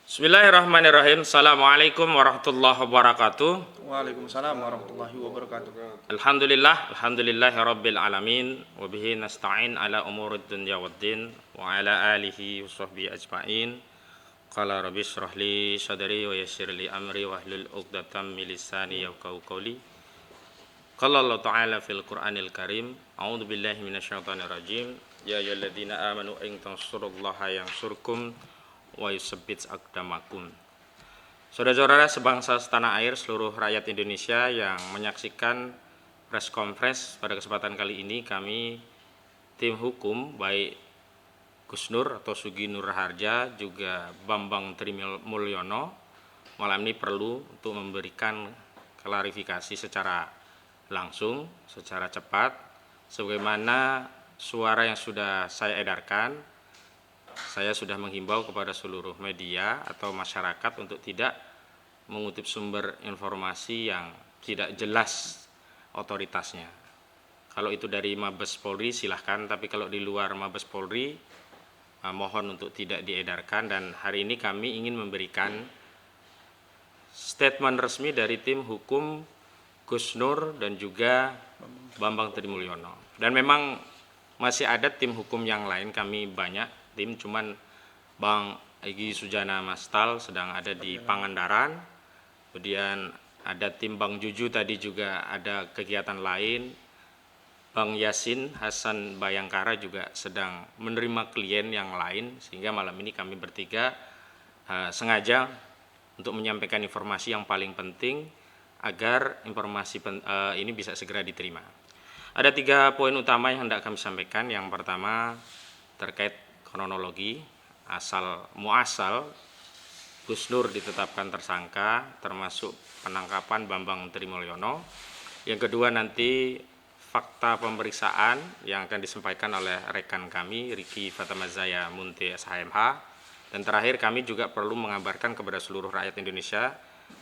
Bismillahirrahmanirrahim. Assalamualaikum warahmatullahi wabarakatuh. Waalaikumsalam warahmatullahi wabarakatuh. Alhamdulillahi rabbil alamin. Wabihi nasta'in ala umurid dunya waddin. Wa ala alihi wa sahbihi ajma'in. Qala rabbi syrah li sadri wa yassir li amri wa hlul uqdatam min lisani yafqahu qawli. Qala Allah ta'ala fil Qur'anil Karim. A'udzu billahi minasyaitonir rajim. Ya ayyuhalladzina amanu in tansurullaha yansurkum wa yusabbit aqdamakum. Saudara-saudara sebangsa setanah air, seluruh rakyat Indonesia yang menyaksikan press conference pada kesempatan kali ini, kami tim hukum baik Gus Nur atau Sugi Nur Harja juga Bambang Trimulyono malam ini perlu untuk memberikan klarifikasi secara langsung, secara cepat, sebagaimana suara yang sudah saya edarkan. Saya sudah menghimbau kepada seluruh media atau masyarakat untuk tidak mengutip sumber informasi yang tidak jelas otoritasnya. Kalau itu dari Mabes Polri silahkan, tapi kalau di luar Mabes Polri mohon untuk tidak diedarkan. Dan hari ini kami ingin memberikan statement resmi dari tim hukum Gus Nur dan juga Bambang Trimulyono. Dan memang masih ada tim hukum yang lain, kami banyak tim, cuman Bang Egy Sujana Mastal sedang ada di Pangandaran, kemudian ada tim Bang Juju tadi juga ada kegiatan lain, Bang Yasin Hasan Bayangkara juga sedang menerima klien yang lain, sehingga malam ini kami bertiga sengaja untuk menyampaikan informasi yang paling penting agar informasi ini bisa segera diterima. Ada 3 poin utama yang hendak kami sampaikan. Yang pertama terkait kronologi asal muasal Gus Nur ditetapkan tersangka termasuk penangkapan Bambang Trimulyono. Yang kedua nanti fakta pemeriksaan yang akan disampaikan oleh rekan kami Riki Fatamazaya Munte SHMH. Dan terakhir kami juga perlu mengabarkan kepada seluruh rakyat Indonesia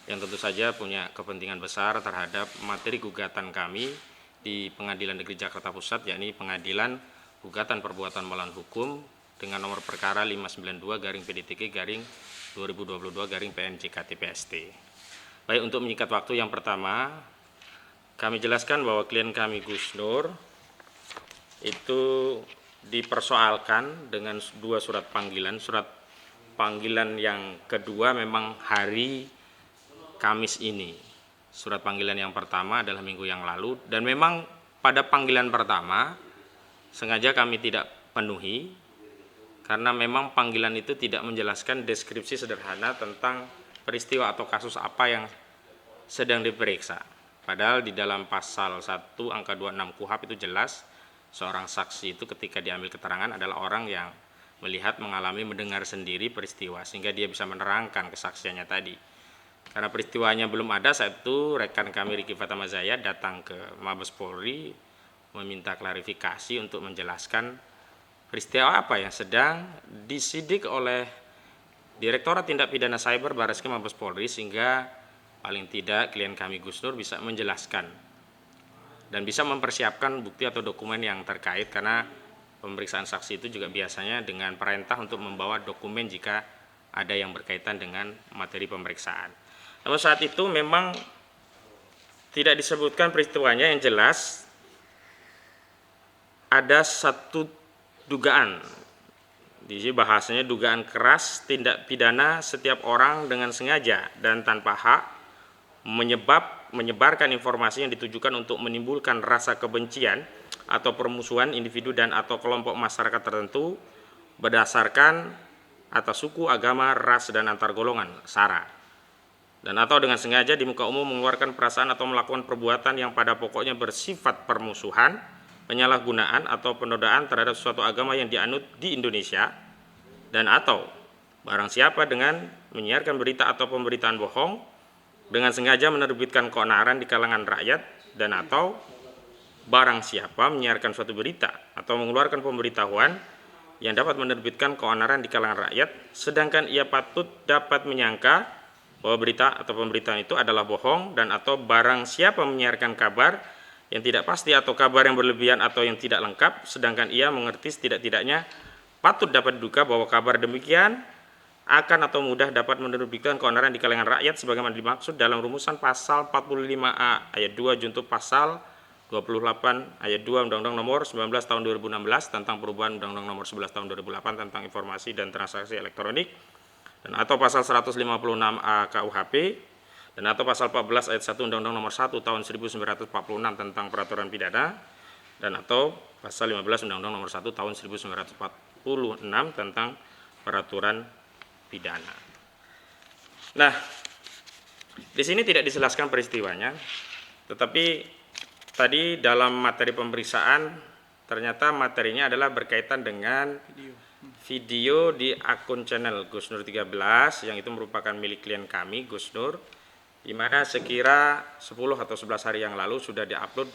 yang tentu saja punya kepentingan besar terhadap materi gugatan kami di Pengadilan Negeri Jakarta Pusat, yakni Pengadilan Gugatan Perbuatan Melawan Hukum dengan nomor perkara 592/2022/PNJKTPST. Baik, untuk menyingkat waktu, yang pertama kami jelaskan bahwa klien kami Gus Nur itu dipersoalkan dengan 2 surat panggilan. Surat panggilan yang kedua memang hari Kamis ini. Surat panggilan yang pertama adalah minggu yang lalu, dan memang pada panggilan pertama sengaja kami tidak penuhi karena memang panggilan itu tidak menjelaskan deskripsi sederhana tentang peristiwa atau kasus apa yang sedang diperiksa. Padahal di dalam pasal 1 angka 26 KUHP itu jelas seorang saksi itu ketika diambil keterangan adalah orang yang melihat, mengalami, mendengar sendiri peristiwa sehingga dia bisa menerangkan kesaksiannya tadi. Karena peristiwanya belum ada, saat itu rekan kami Riki Fatamazaya datang ke Mabes Polri meminta klarifikasi untuk menjelaskan peristiwa apa yang sedang disidik oleh Direktorat Tindak Pidana Cyber Barreskrim Mabes Polri, sehingga paling tidak klien kami Gus Nur bisa menjelaskan dan bisa mempersiapkan bukti atau dokumen yang terkait, karena pemeriksaan saksi itu juga biasanya dengan perintah untuk membawa dokumen jika ada yang berkaitan dengan materi pemeriksaan. Namun saat itu memang tidak disebutkan peristiwanya, yang jelas ada satu dugaan. Di sini bahasanya dugaan keras tindak pidana setiap orang dengan sengaja dan tanpa hak menyebarkan informasi yang ditujukan untuk menimbulkan rasa kebencian atau permusuhan individu dan atau kelompok masyarakat tertentu berdasarkan atas suku, agama, ras, dan antar golongan, SARA. Dan atau dengan sengaja di muka umum mengeluarkan perasaan atau melakukan perbuatan yang pada pokoknya bersifat permusuhan, penyalahgunaan atau penodaan terhadap suatu agama yang dianut di Indonesia, dan atau barang siapa dengan menyiarkan berita atau pemberitaan bohong dengan sengaja menerbitkan keonaran di kalangan rakyat, dan atau barang siapa menyiarkan suatu berita atau mengeluarkan pemberitahuan yang dapat menerbitkan keonaran di kalangan rakyat sedangkan ia patut dapat menyangka bahwa berita atau pemberitaan itu adalah bohong, dan atau barang siapa menyiarkan kabar yang tidak pasti atau kabar yang berlebihan atau yang tidak lengkap sedangkan ia mengerti setidak-tidaknya patut dapat diduga bahwa kabar demikian akan atau mudah dapat menerbitkan keonaran di kalangan rakyat sebagaimana dimaksud dalam rumusan pasal 45A ayat 2 junto pasal 28 ayat 2 Undang-Undang Nomor 19 Tahun 2016 tentang perubahan Undang-Undang Nomor 11 Tahun 2008 tentang informasi dan transaksi elektronik, dan atau pasal 156A KUHP, dan atau pasal 14 ayat 1 Undang-Undang Nomor 1 Tahun 1946 tentang peraturan pidana, dan atau pasal 15 Undang-Undang Nomor 1 Tahun 1946 tentang peraturan pidana. Nah, di sini tidak dijelaskan peristiwanya, tetapi tadi dalam materi pemeriksaan ternyata materinya adalah berkaitan dengan video di akun channel Gus Nur 13 yang itu merupakan milik klien kami Gus Nur, di mana sekira 10 atau 11 hari yang lalu sudah diupload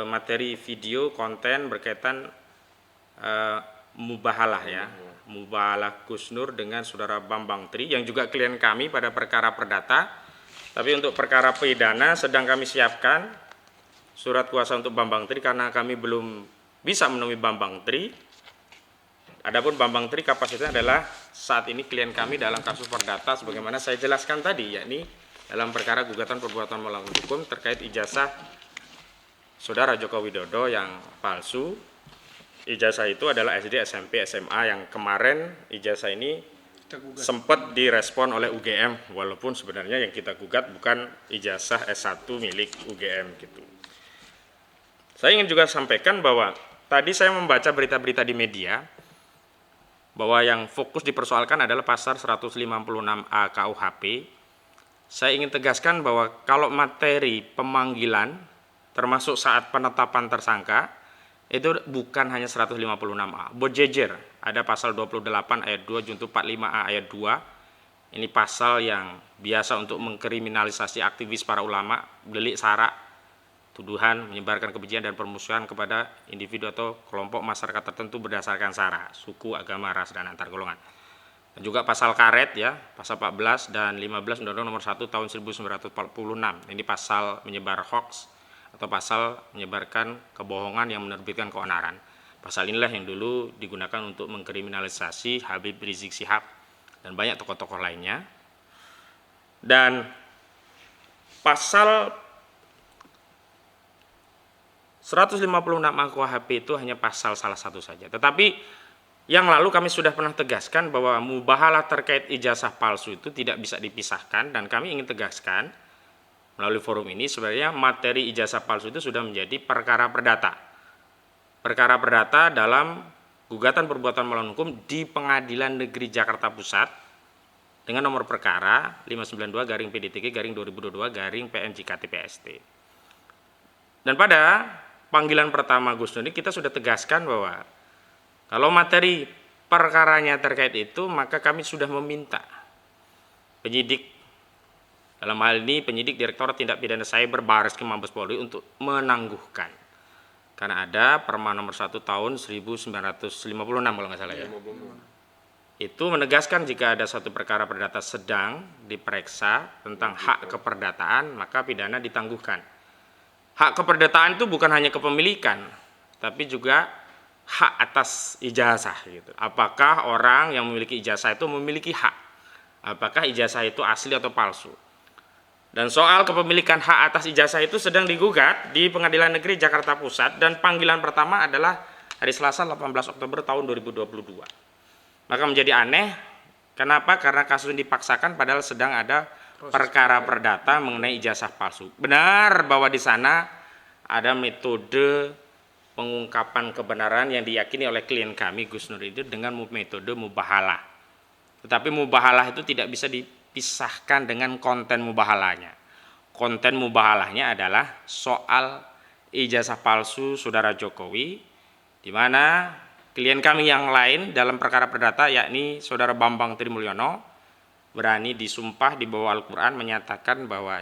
materi video konten berkaitan mubahalah ya, mubahalah Gus Nur dengan saudara Bambang Tri yang juga klien kami pada perkara perdata. Tapi untuk perkara pidana sedang kami siapkan surat kuasa untuk Bambang Tri karena kami belum bisa menemui Bambang Tri. Adapun Bambang Tri kapasitasnya adalah saat ini klien kami dalam kasus perdata sebagaimana saya jelaskan tadi, yakni dalam perkara gugatan perbuatan melawan hukum terkait ijazah saudara Joko Widodo yang palsu. Ijazah itu adalah SD, SMP, SMA yang kemarin ijazah ini sempat direspon oleh UGM, walaupun sebenarnya yang kita gugat bukan ijazah S1 milik UGM gitu. Saya ingin juga sampaikan bahwa tadi saya membaca berita-berita di media bahwa yang fokus dipersoalkan adalah pasal 156A KUHP. Saya ingin tegaskan bahwa kalau materi pemanggilan termasuk saat penetapan tersangka itu bukan hanya 156A, berjejer. Ada pasal 28 ayat 2 junto 45A ayat 2. Ini pasal yang biasa untuk mengkriminalisasi aktivis para ulama, delik sara, tuduhan menyebarkan kebencian dan permusuhan kepada individu atau kelompok masyarakat tertentu berdasarkan sara, suku, agama, ras, dan antar golongan. Dan juga pasal karet ya, pasal 14 dan 15 Undang-Undang Nomor 1 Tahun 1946. Ini pasal menyebar hoax atau pasal menyebarkan kebohongan yang menerbitkan keonaran. Pasal inilah yang dulu digunakan untuk mengkriminalisasi Habib Rizik Syihab dan banyak tokoh-tokoh lainnya. Dan pasal 156 KUHP itu hanya pasal salah satu saja. Tetapi yang lalu kami sudah pernah tegaskan bahwa mubahalah terkait ijazah palsu itu tidak bisa dipisahkan, dan kami ingin tegaskan melalui forum ini sebenarnya materi ijazah palsu itu sudah menjadi perkara perdata. Perkara perdata dalam gugatan perbuatan melawan hukum di Pengadilan Negeri Jakarta Pusat dengan nomor perkara 592-PDTG-2022-PNJKT-PST. Dan pada panggilan pertama Gus Nur ini kita sudah tegaskan bahwa kalau materi perkaranya terkait itu, maka kami sudah meminta penyidik, dalam hal ini penyidik Direktorat Tindak Pidana Cyber Barreskrim Mabes Polri untuk menangguhkan. Karena ada Perma nomor 1 tahun 1956 kalau nggak salah ya. Itu menegaskan jika ada suatu perkara perdata sedang diperiksa tentang hak keperdataan, maka pidana ditangguhkan. Hak keperdataan itu bukan hanya kepemilikan, tapi juga hak atas ijazah gitu. Apakah orang yang memiliki ijazah itu memiliki hak? Apakah ijazah itu asli atau palsu? Dan soal kepemilikan hak atas ijazah itu sedang digugat di Pengadilan Negeri Jakarta Pusat, dan panggilan pertama adalah hari Selasa 18 Oktober tahun 2022. Maka menjadi aneh, kenapa? Karena kasus ini dipaksakan padahal sedang ada perkara perdata mengenai ijazah palsu. Benar bahwa di sana ada metode pengungkapan kebenaran yang diyakini oleh klien kami Gus Nur itu dengan metode mubahalah. Tetapi mubahalah itu tidak bisa dipisahkan dengan konten mubahalahnya. Konten mubahalahnya adalah soal ijazah palsu saudara Jokowi, di mana klien kami yang lain dalam perkara perdata yakni saudara Bambang Tri Mulyono berani disumpah di bawah Al-Quran menyatakan bahwa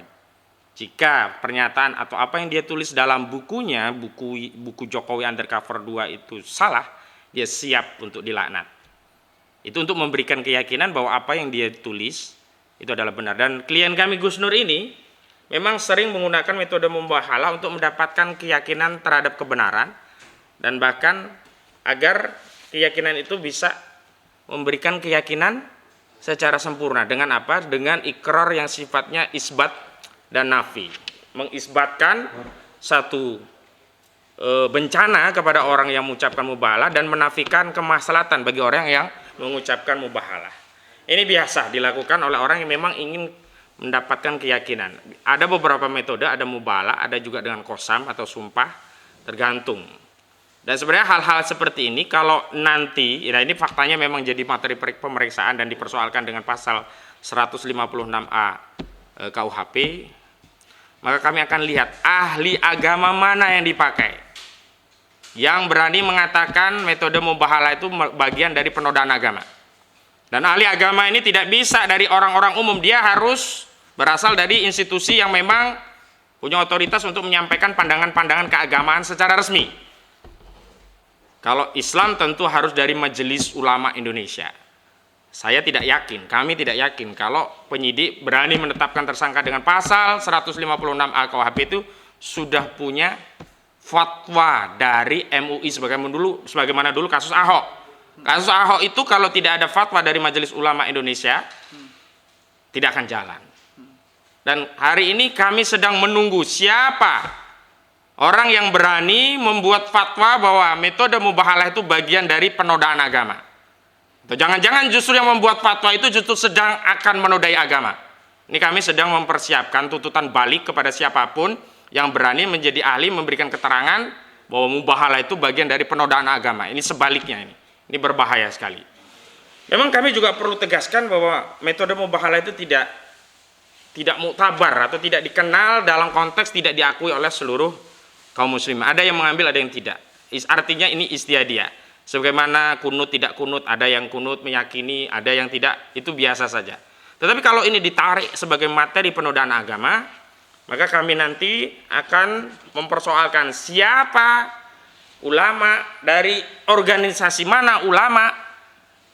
jika pernyataan atau apa yang dia tulis dalam bukunya, buku Jokowi Undercover 2 itu salah, dia siap untuk dilaknat. Itu untuk memberikan keyakinan bahwa apa yang dia tulis itu adalah benar. Dan klien kami Gus Nur ini memang sering menggunakan metode mubahalah untuk mendapatkan keyakinan terhadap kebenaran, dan bahkan agar keyakinan itu bisa memberikan keyakinan secara sempurna. Dengan apa? Dengan ikrar yang sifatnya isbat dan nafi. Mengisbatkan satu bencana kepada orang yang mengucapkan mubahalah dan menafikan kemaslahatan bagi orang yang mengucapkan mubahalah. Ini biasa dilakukan oleh orang yang memang ingin mendapatkan keyakinan. Ada beberapa metode, ada mubahalah, ada juga dengan qasam atau sumpah, tergantung. Dan sebenarnya hal-hal seperti ini kalau nanti, nah ini faktanya memang jadi materi pemeriksaan dan dipersoalkan dengan pasal 156A KUHP, maka kami akan lihat ahli agama mana yang dipakai yang berani mengatakan metode mubahalah itu bagian dari penodaan agama. Dan ahli agama ini tidak bisa dari orang-orang umum, dia harus berasal dari institusi yang memang punya otoritas untuk menyampaikan pandangan-pandangan keagamaan secara resmi. Kalau Islam tentu harus dari Majelis Ulama Indonesia. Saya tidak yakin, kami tidak yakin kalau penyidik berani menetapkan tersangka dengan pasal 156A KUHP itu sudah punya fatwa dari MUI sebagaimana dulu kasus Ahok. Kasus Ahok itu kalau tidak ada fatwa dari Majelis Ulama Indonesia tidak akan jalan. Dan hari ini kami sedang menunggu siapa orang yang berani membuat fatwa bahwa metode mubahalah itu bagian dari penodaan agama. Atau jangan-jangan justru yang membuat fatwa itu justru sedang akan menodai agama. Ini kami sedang mempersiapkan tuntutan balik kepada siapapun yang berani menjadi ahli memberikan keterangan bahwa mubahalah itu bagian dari penodaan agama. Ini sebaliknya ini. Ini berbahaya sekali. Memang kami juga perlu tegaskan bahwa metode mubahalah itu tidak muktabar atau tidak dikenal dalam konteks tidak diakui oleh seluruh kaum muslim. Ada yang mengambil, ada yang tidak. Artinya ini istiadia. Sebagaimana kunut tidak kunut, ada yang kunut meyakini, ada yang tidak, itu biasa saja. Tetapi kalau ini ditarik sebagai materi penodaan agama, maka kami nanti akan mempersoalkan siapa ulama dari organisasi mana ulama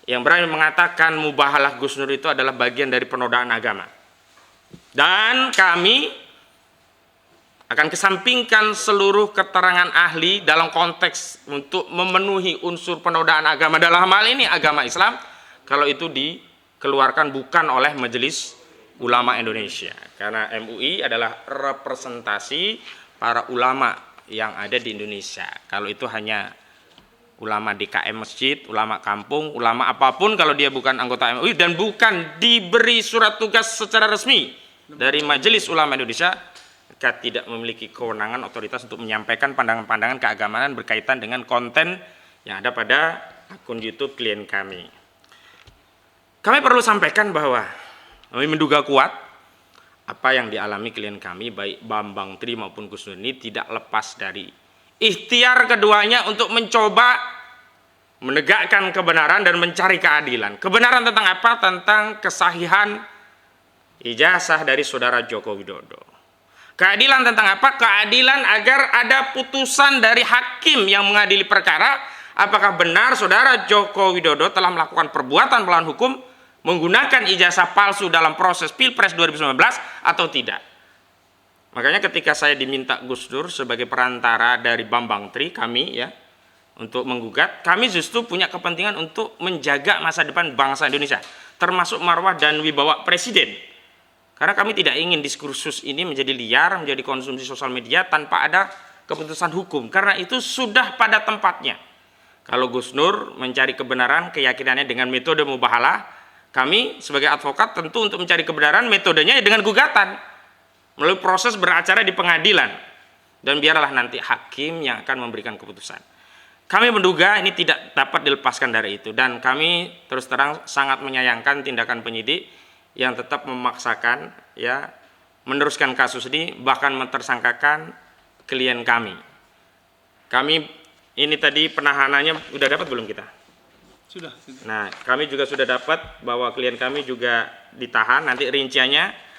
yang berani mengatakan mubahalah Gus Nur itu adalah bagian dari penodaan agama. Dan kami akan kesampingkan seluruh keterangan ahli dalam konteks untuk memenuhi unsur penodaan agama dalam hal ini agama Islam, kalau itu dikeluarkan bukan oleh Majelis Ulama Indonesia, karena MUI adalah representasi para ulama yang ada di Indonesia. Kalau itu hanya ulama DKM masjid, ulama kampung, ulama apapun, kalau dia bukan anggota MUI dan bukan diberi surat tugas secara resmi dari Majelis Ulama Indonesia, maka tidak memiliki kewenangan otoritas untuk menyampaikan pandangan-pandangan keagamaan berkaitan dengan konten yang ada pada akun YouTube klien kami. Kami perlu sampaikan bahwa kami menduga kuat apa yang dialami klien kami baik Bambang Tri maupun Gus Nur ini tidak lepas dari ikhtiar keduanya untuk mencoba menegakkan kebenaran dan mencari keadilan. Kebenaran tentang apa? Tentang kesahihan ijazah dari saudara Joko Widodo. Keadilan tentang apa? Keadilan agar ada putusan dari hakim yang mengadili perkara apakah benar saudara Joko Widodo telah melakukan perbuatan melawan hukum menggunakan ijazah palsu dalam proses Pilpres 2019 atau tidak. Makanya ketika saya diminta Gus Dur sebagai perantara dari Bambang Tri kami ya untuk menggugat, kami justru punya kepentingan untuk menjaga masa depan bangsa Indonesia, termasuk marwah dan wibawa presiden. Karena kami tidak ingin diskursus ini menjadi liar, menjadi konsumsi sosial media tanpa ada keputusan hukum. Karena itu sudah pada tempatnya. Kalau Gus Nur mencari kebenaran keyakinannya dengan metode mubahalah, kami sebagai advokat tentu untuk mencari kebenaran metodenya dengan gugatan melalui proses beracara di pengadilan, dan biarlah nanti hakim yang akan memberikan keputusan. Kami menduga ini tidak dapat dilepaskan dari itu, dan kami terus terang sangat menyayangkan tindakan penyidik yang tetap memaksakan ya meneruskan kasus ini, bahkan mentersangkakan klien kami. Kami ini tadi penahanannya udah dapat belum kita? Sudah. Nah, kami juga sudah dapat bahwa klien kami juga ditahan. Nanti rinciannya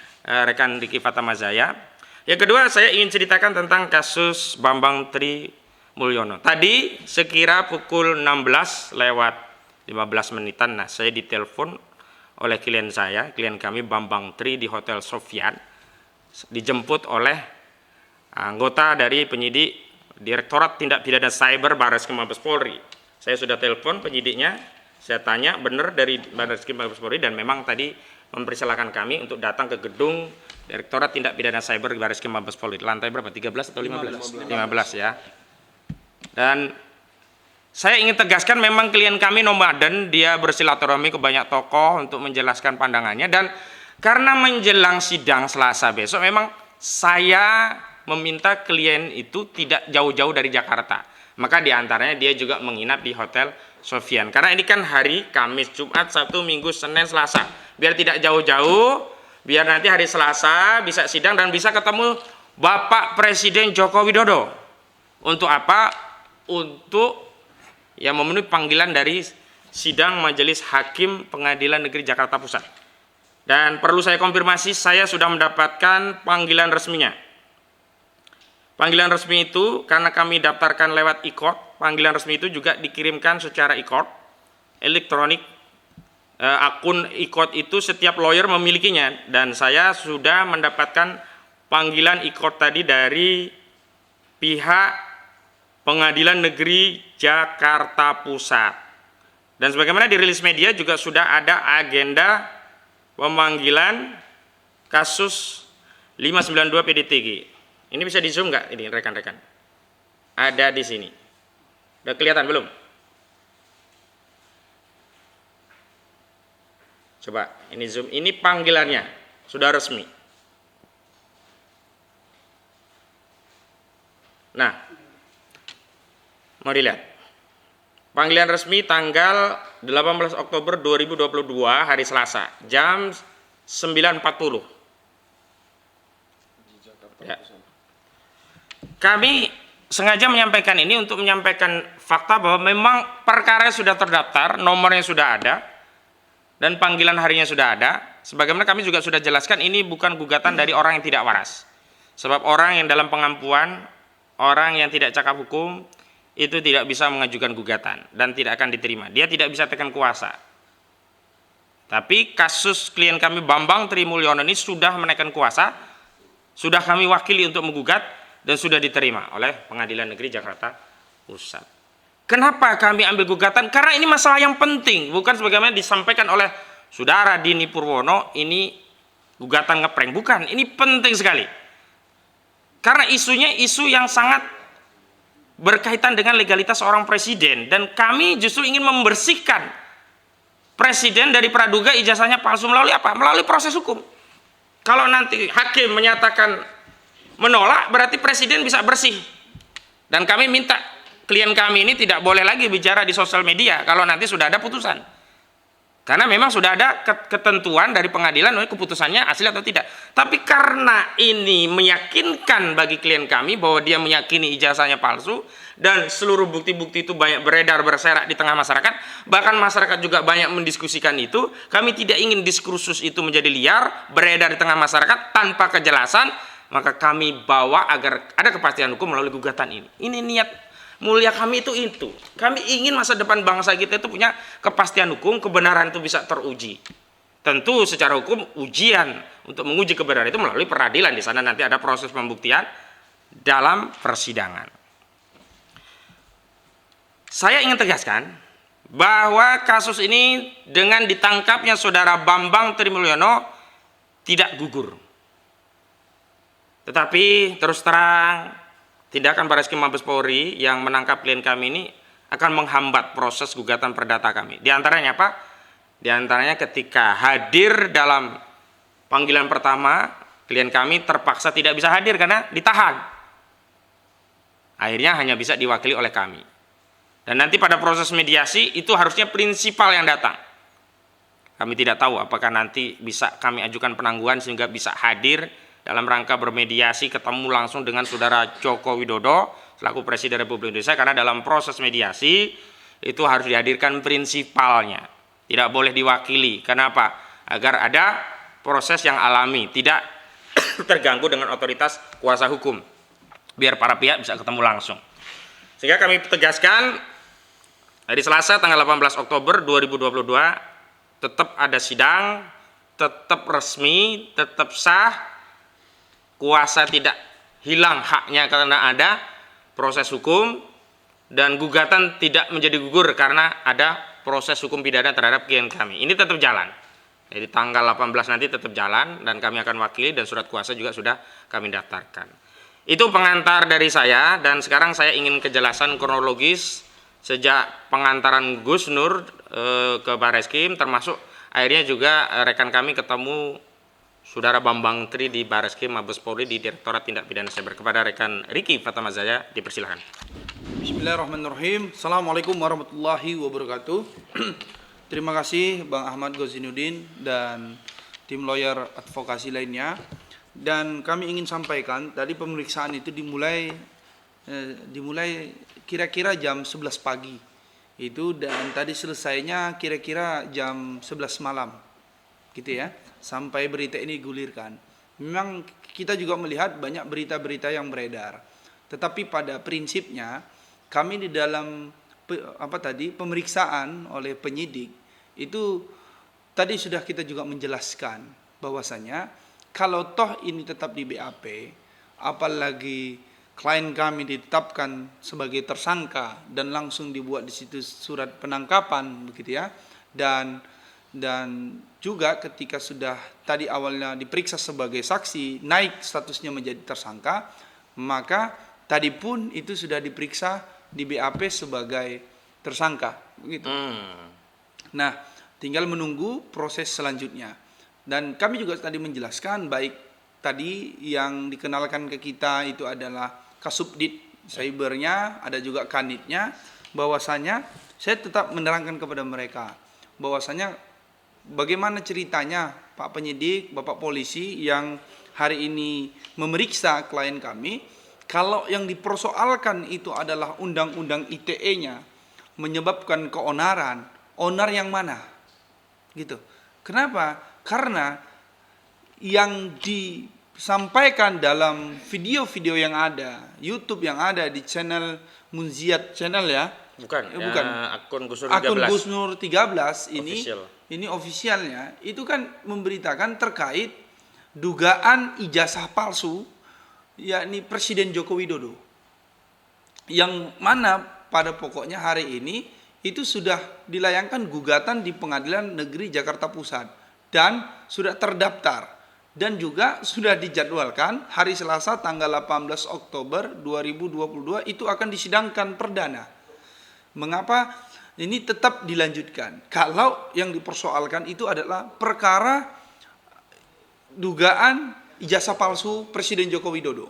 rekan Diki Fatamazaya. Yang kedua, saya ingin ceritakan tentang kasus Bambang Tri Mulyono. Tadi sekira pukul 16 lewat 15 menitan, nah saya ditelepon oleh klien saya, klien kami Bambang Tri di Hotel Sofyan, dijemput oleh anggota dari penyidik Direktorat Tindak Pidana Cyber Barreskrim Mabes Polri. Saya sudah telepon penyidiknya, Saya tanya benar dari Barreskrim Mabes Polri, dan memang tadi mempersilahkan kami untuk datang ke gedung Direktorat Tindak Pidana Cyber Barreskrim Mabes Polri. Lantai berapa? 13 atau 15? 15 ya. Dan saya ingin tegaskan memang klien kami nomaden, dia bersilaturahmi ke banyak tokoh untuk menjelaskan pandangannya, dan karena menjelang sidang Selasa besok memang saya meminta klien itu tidak jauh-jauh dari Jakarta. Maka diantaranya dia juga menginap di Hotel Sofian. Karena ini kan hari Kamis, Jumat, Sabtu, Minggu, Senin, Selasa. Biar tidak jauh-jauh, biar nanti hari Selasa bisa sidang dan bisa ketemu Bapak Presiden Joko Widodo. Untuk apa? Untuk yang memenuhi panggilan dari sidang Majelis Hakim Pengadilan Negeri Jakarta Pusat. Dan perlu saya konfirmasi, saya sudah mendapatkan panggilan resminya. Panggilan resmi itu karena kami daftarkan lewat e-court, panggilan resmi itu juga dikirimkan secara e-court, elektronik. Akun e-court itu setiap lawyer memilikinya, dan saya sudah mendapatkan panggilan e-court tadi dari pihak Pengadilan Negeri Jakarta Pusat. Dan sebagaimana dirilis media juga sudah ada agenda pemanggilan kasus 592 PDTG. Ini bisa di zoom nggak ini rekan-rekan? Ada di sini. Udah kelihatan belum? Coba ini zoom. Ini panggilannya sudah resmi. Nah, mau dilihat. Panggilan resmi tanggal 18 Oktober 2022 hari Selasa jam 9.40. Ya. Kami sengaja menyampaikan ini untuk menyampaikan fakta bahwa memang perkara sudah terdaftar, nomornya sudah ada, dan panggilan harinya sudah ada. Sebagaimana kami juga sudah jelaskan, ini bukan gugatan dari orang yang tidak waras. Sebab orang yang dalam pengampuan, orang yang tidak cakap hukum, itu tidak bisa mengajukan gugatan dan tidak akan diterima. Dia tidak bisa tekan kuasa. Tapi kasus klien kami Bambang Trimulyono ini sudah menaikkan kuasa, sudah kami wakili untuk menggugat, dan sudah diterima oleh Pengadilan Negeri Jakarta Pusat. Kenapa kami ambil gugatan? Karena ini masalah yang penting, bukan sebagaimana disampaikan oleh Saudara Dini Purwono, ini gugatan ngeprank. Bukan, ini penting sekali. Karena isunya isu yang sangat berkaitan dengan legalitas seorang presiden, dan kami justru ingin membersihkan presiden dari praduga ijazahnya palsu melalui apa? Melalui proses hukum. Kalau nanti hakim menyatakan menolak, berarti presiden bisa bersih. Dan kami minta klien kami ini tidak boleh lagi bicara di sosial media kalau nanti sudah ada putusan. Karena memang sudah ada ketentuan dari pengadilan keputusannya asli atau tidak. Tapi karena ini meyakinkan bagi klien kami bahwa dia meyakini ijazahnya palsu, dan seluruh bukti-bukti itu banyak beredar berserak di tengah masyarakat, bahkan masyarakat juga banyak mendiskusikan itu, kami tidak ingin diskursus itu menjadi liar, beredar di tengah masyarakat tanpa kejelasan, maka kami bawa agar ada kepastian hukum melalui gugatan ini. Ini niat mulia kami itu. Kami ingin masa depan bangsa kita itu punya kepastian hukum, kebenaran itu bisa teruji. Tentu secara hukum ujian untuk menguji kebenaran itu melalui peradilan. Di sana nanti ada proses pembuktian dalam persidangan. Saya ingin tegaskan bahwa kasus ini dengan ditangkapnya Saudara Bambang Trimulyono tidak gugur. Tetapi terus terang, tindakan Barreskrim Mabes Polri yang menangkap klien kami ini akan menghambat proses gugatan perdata kami. Di antaranya apa? Di antaranya ketika hadir dalam panggilan pertama, klien kami terpaksa tidak bisa hadir karena ditahan. Akhirnya hanya bisa diwakili oleh kami. Dan nanti pada proses mediasi itu harusnya prinsipal yang datang. Kami tidak tahu apakah nanti bisa kami ajukan penangguhan sehingga bisa hadir dalam rangka bermediasi, ketemu langsung dengan Saudara Joko Widodo selaku Presiden Republik Indonesia, karena dalam proses mediasi itu harus dihadirkan prinsipalnya, tidak boleh diwakili. Kenapa? Agar ada proses yang alami, tidak terganggu dengan otoritas kuasa hukum, biar para pihak bisa ketemu langsung. Sehingga kami tegaskan hari Selasa tanggal 18 Oktober 2022 tetap ada sidang, tetap resmi, tetap sah. Kuasa tidak hilang haknya karena ada proses hukum, dan gugatan tidak menjadi gugur karena ada proses hukum pidana terhadap klien kami. Ini tetap jalan. Jadi tanggal 18 nanti tetap jalan dan kami akan wakili dan surat kuasa juga sudah kami daftarkan. Itu pengantar dari saya dan sekarang saya ingin kejelasan kronologis sejak pengantaran Gus Nur ke Bareskrim, termasuk akhirnya juga rekan kami ketemu Saudara Bambang Tri di Bareskrim Mabes Polri di Direktorat Tindak Pidana Cyber. Kepada rekan Riki Fatamazaya dipersilakan. Bismillahirrahmanirrahim. Assalamualaikum warahmatullahi wabarakatuh. Terima kasih Bang Ahmad Ghazinuddin dan tim lawyer advokasi lainnya. Dan kami ingin sampaikan tadi pemeriksaan itu dimulai kira-kira jam 11 pagi. Itu dan tadi selesainya kira-kira jam 11 malam. Gitu ya. Sampai berita ini digulirkan. Memang kita juga melihat banyak berita-berita yang beredar. Tetapi pada prinsipnya kami di dalam pemeriksaan oleh penyidik itu tadi sudah kita juga menjelaskan bahwasanya kalau toh ini tetap di BAP, apalagi klien kami ditetapkan sebagai tersangka dan langsung dibuat di situ surat penangkapan begitu ya. Dan juga ketika sudah tadi awalnya diperiksa sebagai saksi, naik statusnya menjadi tersangka, maka tadi pun itu sudah diperiksa di BAP sebagai tersangka, begitu. Nah, tinggal menunggu proses selanjutnya. Dan kami juga tadi menjelaskan, baik tadi yang dikenalkan ke kita itu adalah Kasubdit Cybernya, ada juga Kanitnya, bahwasanya saya tetap menerangkan kepada mereka bahwasanya bagaimana ceritanya Pak penyidik, Bapak polisi yang hari ini memeriksa klien kami, kalau yang dipersoalkan itu adalah undang-undang ITE-nya menyebabkan keonaran, onar yang mana? Gitu. Kenapa? Karena yang disampaikan dalam video-video yang ada, YouTube yang ada di channel Munziat channel ya. Bukan. Akun Gus Nur 13 ini official. Ini ofisialnya itu kan memberitakan terkait dugaan ijazah palsu yakni Presiden Joko Widodo, yang mana pada pokoknya hari ini itu sudah dilayangkan gugatan di Pengadilan Negeri Jakarta Pusat dan sudah terdaftar dan juga sudah dijadwalkan hari Selasa tanggal 18 Oktober 2022 itu akan disidangkan perdana. Mengapa ini tetap dilanjutkan? Kalau yang dipersoalkan itu adalah perkara dugaan ijazah palsu Presiden Joko Widodo.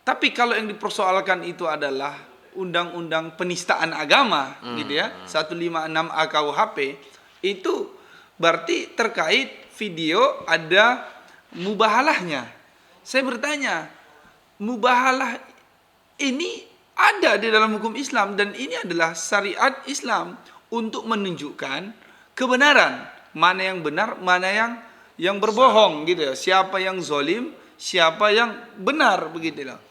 Tapi kalau yang dipersoalkan itu adalah undang-undang penistaan agama gitu ya, 156 AKUHP, itu berarti terkait video ada mubahalahnya. Saya bertanya, mubahalah ini ada di dalam hukum Islam dan ini adalah syariat Islam untuk menunjukkan kebenaran, mana yang benar, mana yang berbohong gitu ya. Siapa yang zalim, siapa yang benar begitu loh.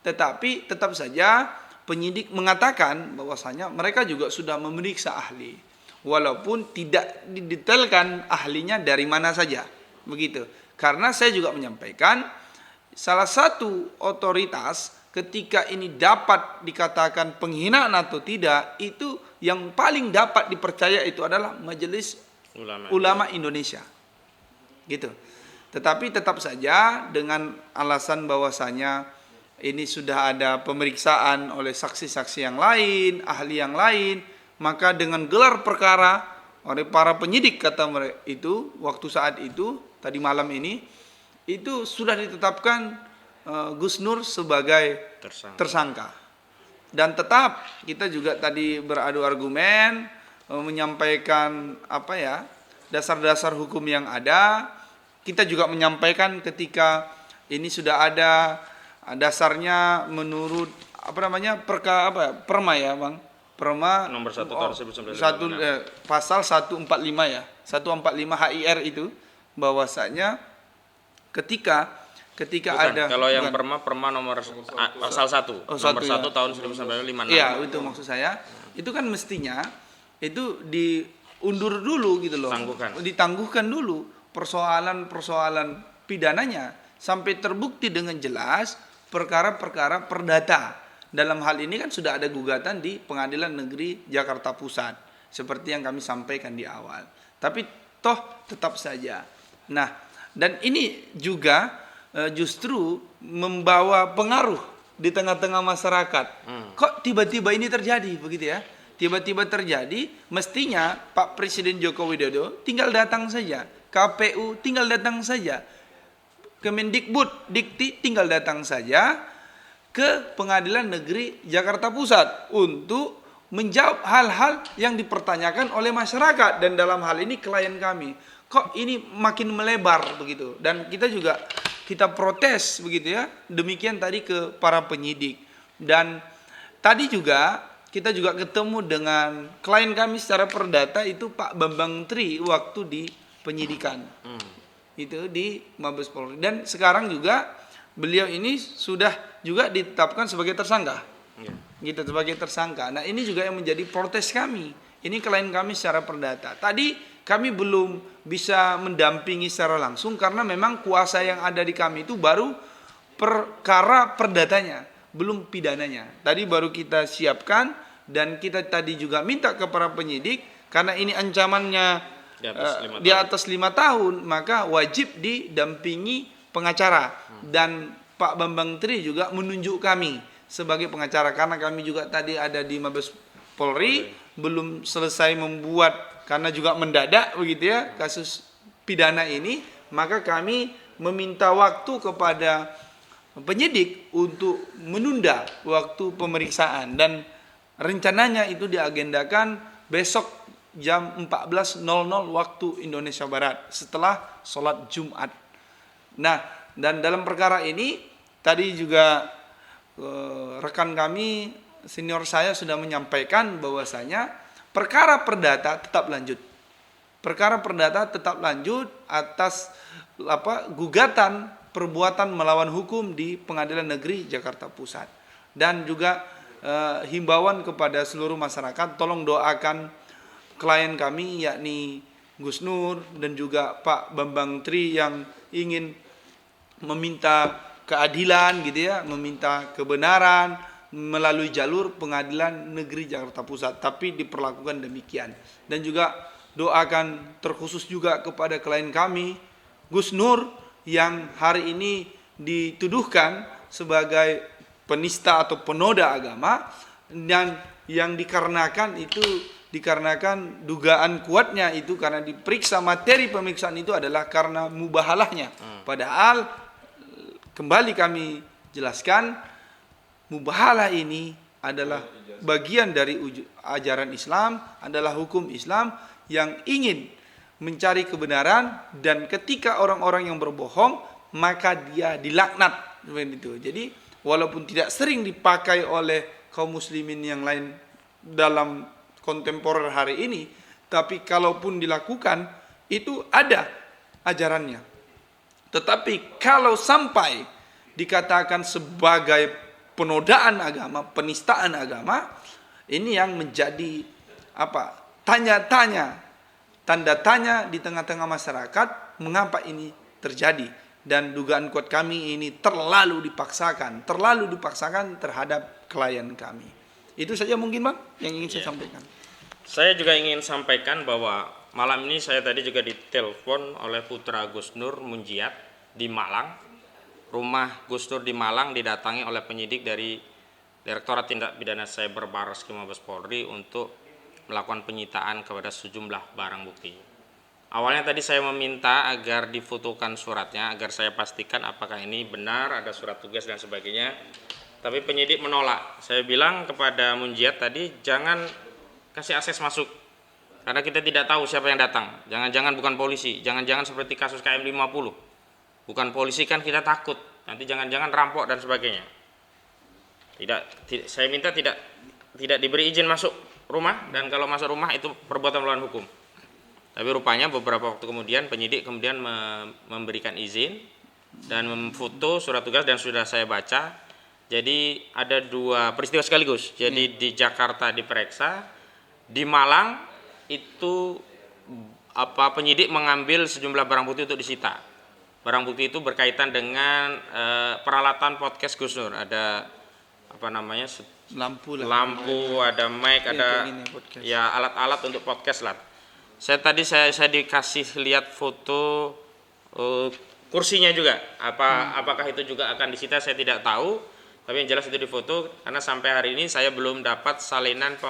Tetapi tetap saja penyidik mengatakan bahwasanya mereka juga sudah memeriksa ahli, walaupun tidak didetailkan ahlinya dari mana saja begitu. Karena saya juga menyampaikan salah satu otoritas ketika ini dapat dikatakan penghinaan atau tidak, itu yang paling dapat dipercaya itu adalah Majelis Ulama Indonesia. Gitu. Tetapi tetap saja dengan alasan bahwasanya ini sudah ada pemeriksaan oleh saksi-saksi yang lain, ahli yang lain, maka dengan gelar perkara oleh para penyidik kata mereka itu waktu saat itu tadi malam ini itu sudah ditetapkan Gus Nur sebagai tersangka. Dan tetap kita juga tadi beradu argumen, menyampaikan dasar-dasar hukum yang ada. Kita juga menyampaikan ketika ini sudah ada dasarnya menurut Perma ya Bang. Perma nomor 1 tahun 1996. Pasal 145 ya. 145 HIR itu bahwasanya ketika ada kalau yang Perma nomor pasal 1 nomor 1 tahun 1956. Iya, itu maksud saya. Itu kan mestinya itu diundur dulu gitu loh. Ditangguhkan dulu persoalan pidananya sampai terbukti dengan jelas perkara-perkara perdata. Dalam hal ini kan sudah ada gugatan di Pengadilan Negeri Jakarta Pusat seperti yang kami sampaikan di awal. Tapi toh tetap saja. Nah, dan ini juga justru membawa pengaruh di tengah-tengah masyarakat. Kok tiba-tiba ini terjadi begitu ya? Tiba-tiba terjadi, mestinya Pak Presiden Joko Widodo tinggal datang saja, KPU tinggal datang saja, Kemendikbud, Dikti tinggal datang saja ke Pengadilan Negeri Jakarta Pusat untuk menjawab hal-hal yang dipertanyakan oleh masyarakat, dan dalam hal ini klien kami. Kok ini makin melebar begitu, dan kita protes begitu ya. Demikian tadi ke para penyidik, dan tadi kita juga ketemu dengan klien kami secara perdata itu Pak Bambang Tri waktu di penyidikan itu di Mabes Polri, dan sekarang juga beliau ini sudah juga ditetapkan sebagai tersangka gitu, sebagai tersangka. Nah, ini juga yang menjadi protes kami, ini klien kami secara perdata. Tadi kami belum bisa mendampingi secara langsung karena memang kuasa yang ada di kami itu baru perkara perdatanya, belum pidananya. Tadi baru kita siapkan, dan kita tadi juga minta ke para penyidik, karena ini ancamannya di atas 5 tahun, maka wajib didampingi pengacara. Dan Pak Bambang Tri juga menunjuk kami sebagai pengacara, karena kami juga tadi ada di Mabes Polri, belum selesai membuat, karena juga mendadak begitu ya kasus pidana ini, maka kami meminta waktu kepada penyidik untuk menunda waktu pemeriksaan, dan rencananya itu diagendakan besok jam 14.00 waktu Indonesia Barat setelah sholat Jumat. Nah, dan dalam perkara ini tadi juga rekan kami, senior saya sudah menyampaikan bahwasanya perkara perdata tetap lanjut. Perkara perdata tetap lanjut atas gugatan perbuatan melawan hukum di Pengadilan Negeri Jakarta Pusat. Dan juga himbauan kepada seluruh masyarakat, tolong doakan klien kami yakni Gus Nur dan juga Pak Bambang Tri yang ingin meminta keadilan gitu ya, meminta kebenaran melalui jalur Pengadilan Negeri Jakarta Pusat, tapi diperlakukan demikian. Dan juga doakan terkhusus juga kepada klien kami Gus Nur yang hari ini dituduhkan sebagai penista atau penoda agama, dan yang dikarenakan dugaan kuatnya itu karena diperiksa, materi pemeriksaan itu adalah karena mubahalahnya. Padahal kembali kami jelaskan, mubahalah ini adalah bagian dari ajaran Islam, adalah hukum Islam yang ingin mencari kebenaran, dan ketika orang-orang yang berbohong maka dia dilaknat seperti itu. Jadi walaupun tidak sering dipakai oleh kaum muslimin yang lain dalam kontemporer hari ini, tapi kalaupun dilakukan itu ada ajarannya. Tetapi kalau sampai dikatakan sebagai penodaan agama, penistaan agama, ini yang menjadi tanda tanya di tengah-tengah masyarakat, mengapa ini terjadi. Dan dugaan kuat kami ini terlalu dipaksakan terhadap klien kami. Itu saja mungkin Bang yang ingin saya sampaikan. Saya juga ingin sampaikan bahwa malam ini saya tadi juga ditelepon oleh putra Gus Nur Munjiat di Malang. Rumah Gus Nur di Malang didatangi oleh penyidik dari Direktorat Tindak Pidana Cyber Barreskrim Mabes Polri untuk melakukan penyitaan kepada sejumlah barang bukti. Awalnya tadi saya meminta agar difotokan suratnya, agar saya pastikan apakah ini benar, ada surat tugas dan sebagainya. Tapi penyidik menolak. Saya bilang kepada Munjiat tadi, jangan kasih akses masuk, karena kita tidak tahu siapa yang datang. Jangan-jangan bukan polisi, jangan-jangan seperti kasus KM50. Bukan polisi kan kita takut, nanti jangan-jangan rampok dan sebagainya. Saya minta tidak diberi izin masuk rumah, dan kalau masuk rumah itu perbuatan melawan hukum. Tapi rupanya beberapa waktu kemudian penyidik memberikan izin dan memfoto surat tugas, dan sudah saya baca. Jadi ada dua peristiwa sekaligus. Jadi di Jakarta diperiksa, di Malang itu penyidik mengambil sejumlah barang bukti untuk disita. Barang bukti itu berkaitan dengan peralatan podcast Gus Nur. Ada apa namanya Lampu lah. lampu, ada mic, Iya, ada kayak gini, podcast. ya alat-alat untuk podcast lah. Saya dikasih lihat foto kursinya juga. Apakah itu juga akan disita saya tidak tahu. Tapi yang jelas itu difoto karena sampai hari ini saya belum dapat salinan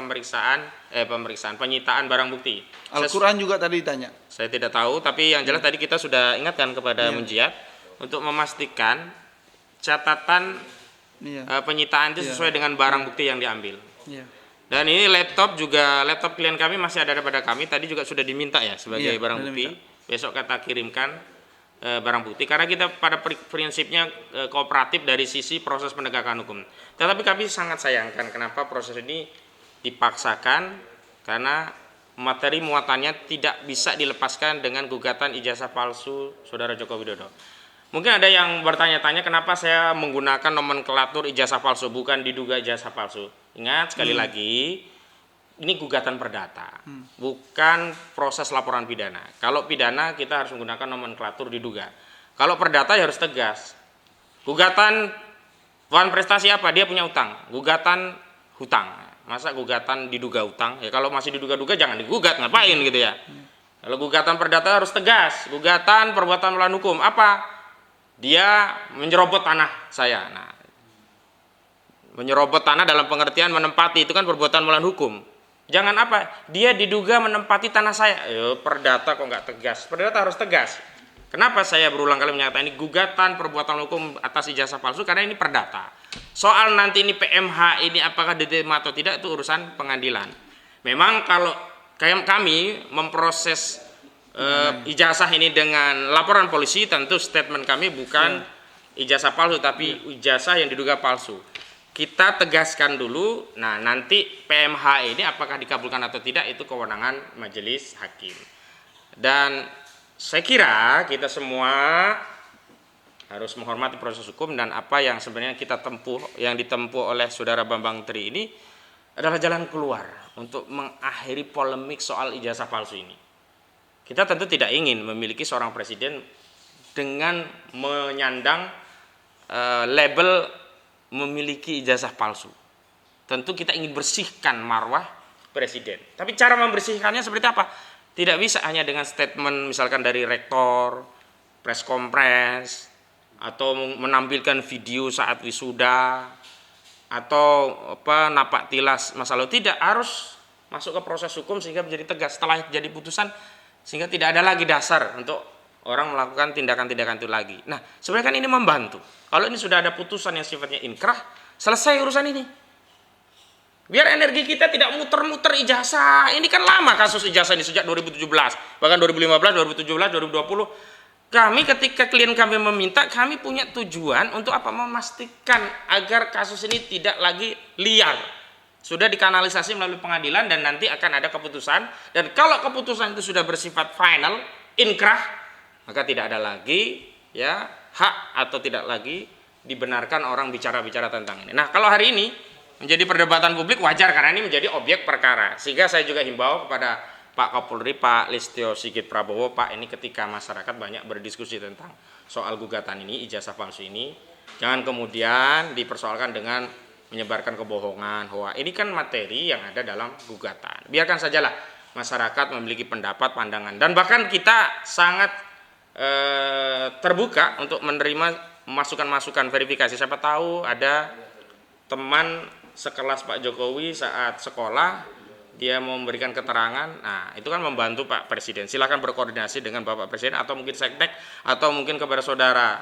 penyitaan barang bukti. Al-Quran juga tadi ditanya. Saya tidak tahu, tapi yang jelas tadi kita sudah ingatkan kepada Iya. Munjiat untuk memastikan catatan penyitaan itu sesuai dengan barang bukti yang diambil. Iya. Dan ini laptop klien kami masih ada pada kami. Tadi juga sudah diminta ya sebagai Iya, barang sudah bukti. diminta. Besok kita kirimkan barang bukti karena kita pada prinsipnya kooperatif dari sisi proses penegakan hukum. Tetapi kami sangat sayangkan kenapa proses ini dipaksakan karena materi muatannya tidak bisa dilepaskan dengan gugatan ijazah palsu Saudara Joko Widodo. Mungkin ada yang bertanya-tanya kenapa saya menggunakan nomenklatur ijazah palsu, bukan diduga ijazah palsu. Ingat sekali lagi, ini gugatan perdata, bukan proses laporan pidana. Kalau pidana kita harus menggunakan nomenklatur diduga. Kalau perdata ya harus tegas. Gugatan Wan Prestasi apa? Dia punya utang. Gugatan hutang. Masa gugatan diduga utang? Ya kalau masih diduga-duga jangan digugat, ngapain gitu ya. Kalau gugatan perdata harus tegas. Gugatan perbuatan melawan hukum apa? Dia menyerobot tanah saya. Nah, menyerobot tanah dalam pengertian menempati itu kan perbuatan melawan hukum. Jangan apa? Dia diduga menempati tanah saya. Perdata kok nggak tegas? Perdata harus tegas. Kenapa saya berulang kali menyatakan ini gugatan perbuatan hukum atas ijazah palsu? Karena ini perdata. Soal nanti ini PMH ini apakah diterima atau tidak itu urusan pengadilan. Memang kalau kami memproses ijazah ini dengan laporan polisi, tentu statement kami bukan ijazah palsu tapi ijazah yang diduga palsu. Kita tegaskan dulu, nah nanti PMH ini apakah dikabulkan atau tidak itu kewenangan majelis hakim. Dan saya kira kita semua harus menghormati proses hukum dan apa yang sebenarnya kita tempuh, yang ditempuh oleh Saudara Bambang Tri ini adalah jalan keluar untuk mengakhiri polemik soal ijazah palsu ini. Kita tentu tidak ingin memiliki seorang presiden dengan menyandang label memiliki ijazah palsu. Tentu kita ingin bersihkan marwah presiden. Tapi cara membersihkannya seperti apa? Tidak bisa hanya dengan statement misalkan dari rektor, press conference, atau menampilkan video saat wisuda, atau napak tilas masalah. Tidak, harus masuk ke proses hukum sehingga menjadi tegas. Setelah jadi putusan sehingga tidak ada lagi dasar untuk orang melakukan tindakan-tindakan itu lagi. Nah, sebenarnya kan ini membantu. Kalau ini sudah ada putusan yang sifatnya inkrah, selesai urusan ini. Biar energi kita tidak muter-muter ijazah. Ini kan lama kasus ijazah ini sejak 2017, bahkan 2015, 2017, 2020. Kami ketika klien kami meminta, kami punya tujuan untuk apa? Memastikan agar kasus ini tidak lagi liar. Sudah dikanalisasi melalui pengadilan dan nanti akan ada keputusan. Dan kalau keputusan itu sudah bersifat final, inkrah, maka tidak ada lagi ya hak atau tidak lagi dibenarkan orang bicara-bicara tentang ini. Nah, kalau hari ini menjadi perdebatan publik wajar karena ini menjadi objek perkara. Sehingga saya juga himbau kepada Pak Kapolri, Pak Listio Sigit Prabowo, Pak, ini ketika masyarakat banyak berdiskusi tentang soal gugatan ini, ijazah palsu ini, jangan kemudian dipersoalkan dengan menyebarkan kebohongan, hoax. Ini kan materi yang ada dalam gugatan. Biarkan sajalah masyarakat memiliki pendapat, pandangan. Dan bahkan kita sangat terbuka untuk menerima masukan-masukan verifikasi. Siapa tahu ada teman sekelas Pak Jokowi saat sekolah dia mau memberikan keterangan. Nah, itu kan membantu Pak Presiden. Silakan berkoordinasi dengan Bapak Presiden atau mungkin Seknek atau mungkin kepada saudara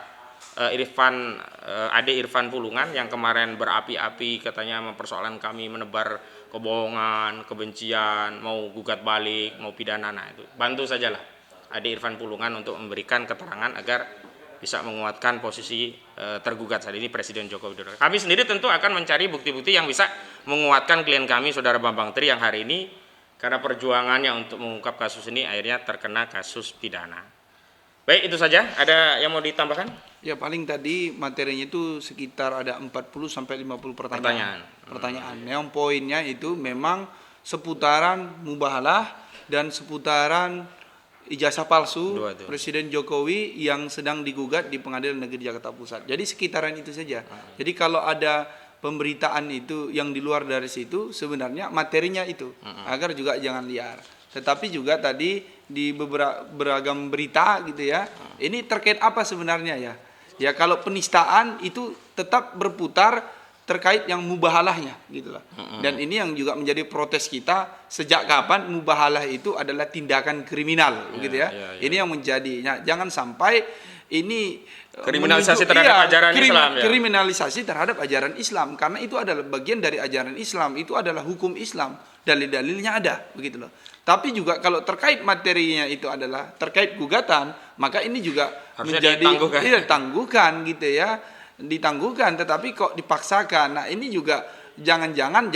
Ade Irfan Pulungan yang kemarin berapi-api katanya mempersoalkan kami menebar kebohongan, kebencian, mau gugat balik, mau pidana. Nah, itu bantu sajalah Ade Irfan Pulungan untuk memberikan keterangan agar bisa menguatkan posisi tergugat saat ini Presiden Joko Widodo. Kami sendiri tentu akan mencari bukti-bukti yang bisa menguatkan klien kami Saudara Bambang Tri yang hari ini karena perjuangannya untuk mengungkap kasus ini akhirnya terkena kasus pidana. Baik, itu saja. Ada yang mau ditambahkan? Ya, paling tadi materinya itu sekitar ada 40 sampai 50 pertanyaan. Yang poinnya itu memang seputaran mubahalah dan seputaran ijazah palsu Presiden Jokowi yang sedang digugat di Pengadilan Negeri Jakarta Pusat. Jadi sekitaran itu saja. Jadi kalau ada pemberitaan itu yang di luar dari situ sebenarnya materinya itu agar juga jangan liar. Tetapi juga tadi di beberapa beragam berita gitu ya. Ini terkait apa sebenarnya ya? Ya kalau penistaan itu tetap berputar terkait yang mubahalahnya gitulah. Dan ini yang juga menjadi protes kita sejak kapan mubahalah itu adalah tindakan kriminal gitu ya. Ini yang menjadi jangan sampai ini kriminalisasi terhadap ajaran Islam ya. Kriminalisasi terhadap ajaran Islam karena itu adalah bagian dari ajaran Islam, itu adalah hukum Islam, dalil-dalilnya ada begitu loh. Tapi juga kalau terkait materinya itu adalah terkait gugatan, maka ini juga harusnya menjadi ditangguhkan gitu ya. Ditangguhkan tetapi kok dipaksakan. Nah, ini juga jangan-jangan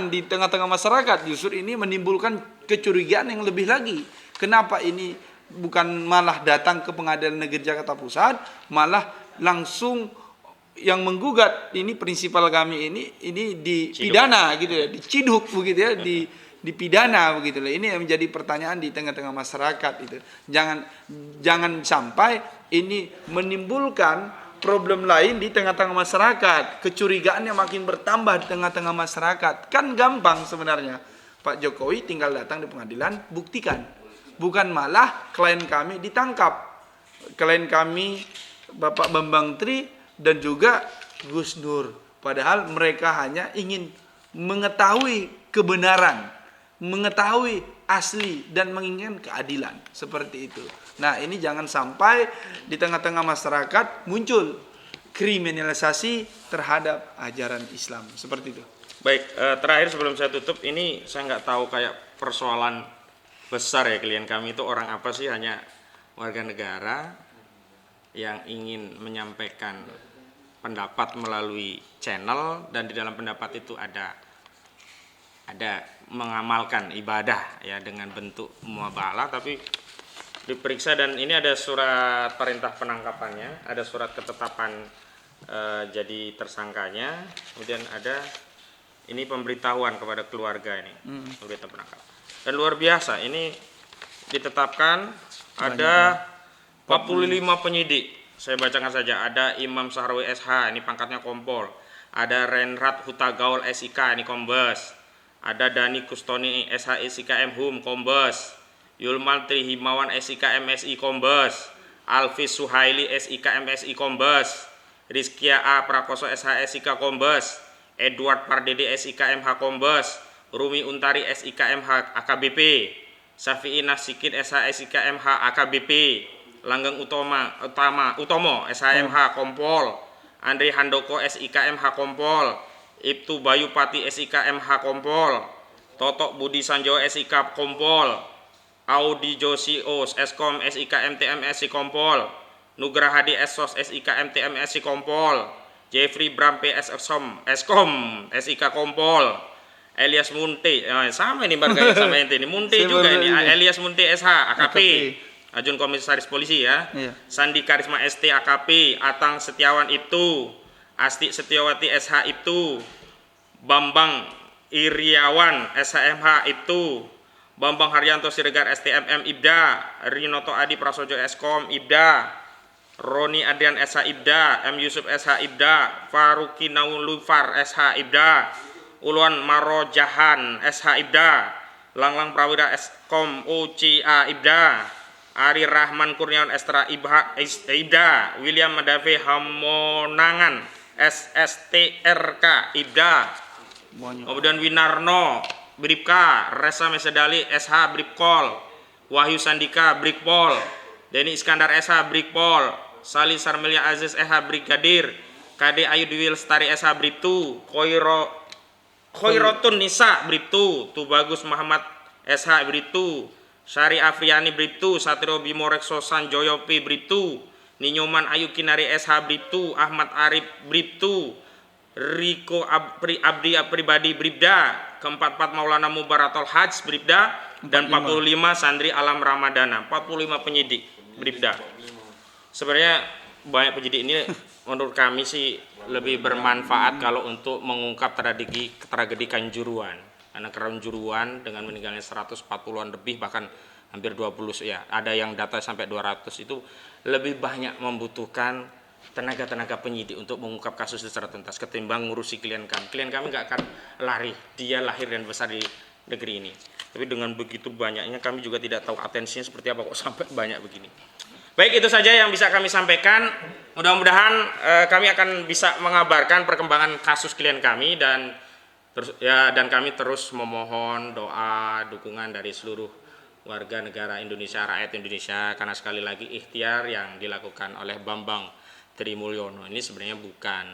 di tengah-tengah masyarakat justru ini menimbulkan kecurigaan yang lebih lagi. Kenapa ini bukan malah datang ke Pengadilan Negeri Jakarta Pusat, malah langsung yang menggugat ini prinsipal kami ini dipidana gitu ya, diciduk begitu ya, dipidana begitu lah. Ini yang menjadi pertanyaan di tengah-tengah masyarakat itu. Jangan sampai ini menimbulkan problem lain di tengah-tengah masyarakat, kecurigaan yang makin bertambah di tengah-tengah masyarakat. Kan gampang sebenarnya. Pak Jokowi tinggal datang di pengadilan, buktikan. Bukan malah klien kami ditangkap. Klien kami Bapak Bambang Tri dan juga Gus Nur. Padahal mereka hanya ingin mengetahui kebenaran, mengetahui asli dan menginginkan keadilan. Seperti itu. Nah, ini jangan sampai di tengah-tengah masyarakat muncul kriminalisasi terhadap ajaran Islam. Seperti itu. Baik, terakhir sebelum saya tutup, ini saya nggak tahu kayak persoalan besar ya klien kami itu orang apa sih, hanya warga negara yang ingin menyampaikan pendapat melalui channel dan di dalam pendapat itu ada mengamalkan ibadah ya dengan bentuk muamalah, tapi diperiksa dan ini ada surat perintah penangkapannya, ada surat ketetapan jadi tersangkanya, kemudian ada ini pemberitahuan kepada keluarga ini, pemberitahuan penangkapan. Dan luar biasa, ini ditetapkan ada 45 penyidik. Saya bacakan saja, ada Imam Sahrawi SH, ini pangkatnya Kompol. Ada Renrat Hutagaul SIK, ini Kombes. Ada Dani Kustoni SH SIK M.Hum, Kombes. Yulmal Trihimawan SIK MSI Kombes. Alfis Suhaili SIK MSI Kombes. Rizkia A Prakoso SH SIK Kombes. Edward Pardede SIK MH Kombes. Rumi Untari SIK MH AKBP. Safi'i Nasikin SH SIK MH AKBP. Langgeng Utomo SHMH Kompol. Andri Handoko SIK MH Kompol. Ibtu Bayu Pati SIK MH Kompol. Totok Budi Sanjoyo SIK Kompol. Audi Josi Os Eskom SIK MTMSI Kompol. Nugrahadi Esos SIK MTMSI Kompol. Jeffrey Brampe Eskom SIK Kompol. Elias Munte, sama ini barangkali sama ente ini. Munte juga ini, Elias Munte SH AKP. Ajun Komisaris Polisi ya. Sandi Karisma ST AKP. Atang Setiawan itu, Asti Setiawati SH itu, Bambang Iriawan SHMH itu, Bambang Haryanto Siregar STMM IBDA, Rinoto Adi Prasojo Eskom IBDA, Roni Adrian SH IBDA, M Yusuf SH IBDA, Faruki Naulufar SH IBDA, Uluan Marojahan SH IBDA, Langlang Prawira Eskom UCA IBDA, Ari Rahman Kurniawan Estra IBDA, William Madave Hamonangan SSTRK IBDA, kemudian Winarno Bripka, Resa Mesedali SH Bripkol, Wahyu Sandika Brikpol, Deni Iskandar SH Brikpol, Sali Sarmelia Aziz SH Brigadir, KD Ayu Dwi Lestari SH Briptu, Khoirotun Nisa Briptu, Tubagus Muhammad SH Briptu, Syari Afriani Briptu, Satrio Bimo Rekso Sanjoyo P Briptu, Ninyoman Ayu Kinari SH Briptu, Ahmad Arif Briptu, Riko Abdi Pribadi Bribda, ke-44 Maulana Mubaratol Haj Bribda, dan 45 Sandri Alam Ramadana, 45 penyidik Bribda. Sebenarnya banyak penyidik ini menurut kami sih lebih bermanfaat kalau untuk mengungkap tragedi Kanjuruhan. Karena Kanjuruhan dengan meninggalnya 140-an lebih, bahkan hampir 20 ya, ada yang data sampai 200, itu lebih banyak membutuhkan tenaga-tenaga penyidik untuk mengungkap kasus itu secara tuntas ketimbang ngurusi klien kami. Klien kami nggak akan lari, dia lahir dan besar di negeri ini. Tapi dengan begitu banyaknya kami juga tidak tahu atensinya seperti apa kok sampai banyak begini. Baik, itu saja yang bisa kami sampaikan. Mudah-mudahan kami akan bisa mengabarkan perkembangan kasus klien kami dan kami terus memohon doa dukungan dari seluruh warga negara Indonesia, rakyat Indonesia, karena sekali lagi ikhtiar yang dilakukan oleh Bambang Trimulyono ini sebenarnya bukan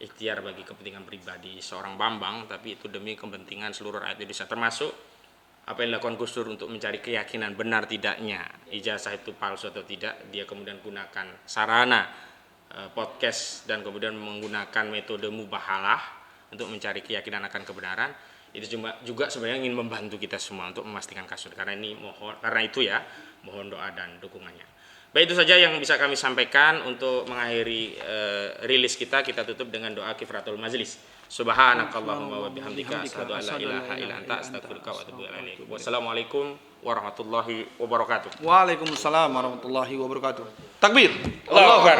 ikhtiar bagi kepentingan pribadi seorang Bambang, tapi itu demi kepentingan seluruh rakyat Indonesia, termasuk apa yang dilakukan Gus Dur untuk mencari keyakinan benar tidaknya ijazah itu palsu atau tidak. Dia kemudian gunakan sarana podcast dan kemudian menggunakan metode mubahalah untuk mencari keyakinan akan kebenaran. Itu juga sebenarnya ingin membantu kita semua untuk memastikan kasus. Karena itu mohon doa dan dukungannya. Baik, itu saja yang bisa kami sampaikan. Untuk mengakhiri rilis kita tutup dengan doa kifaratul majlis. Subhanakallahumma wa bihamdika asyhadu an la ilaha illa anta astaghfiruka wa atubu ilaik. Wassalamualaikum warahmatullahi wabarakatuh. Waalaikumsalam warahmatullahi wabarakatuh. Takbir. Allahu Akbar.